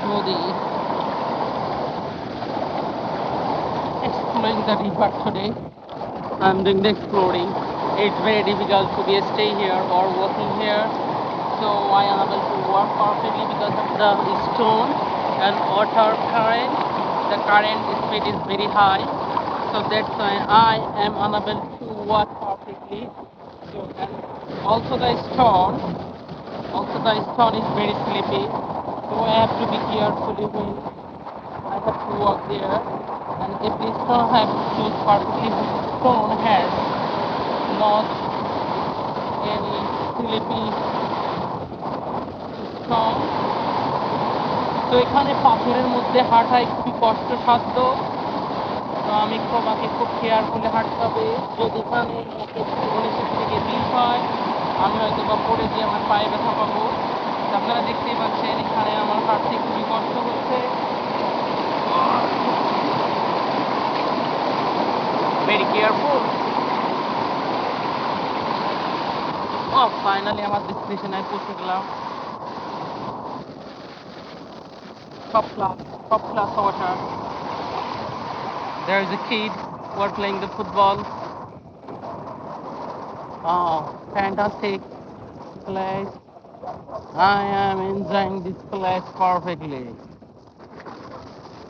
Modi exploring the river today. I'm doing the exploring. It's very difficult to be stay here or working here, so I am able to work perfectly because of the stone and water current. The current speed is very high, so that's why I am unable to work perfectly. So and also the stone, also the stone is very sleepy, so I have to be carefully when I have to walk there. And if the stone have choose perfectly stone has not any sleepy stone, তো এখানে পাথরের মধ্যে হাঁটা খুবই কষ্টসাধ্য। তো আমাকে খুব কেয়ারফুলি হাঁটতে হবে। যদি এখানে আমাকে কোনো কিছু থেকে স্লিপ হয়, আমি হয়তো বা পড়ে গিয়ে আমার পায়ে ব্যথা পাবো। তো আপনারা দেখতেই পাচ্ছেন এখানে আমার হাঁটতে খুবই কষ্ট হচ্ছে। Very careful. ফাইনালি আমার ডেস্টিনেশনে পৌঁছে গেলাম। Top class water. There is a kid who are playing the football. Oh, fantastic place. I am enjoying this place perfectly.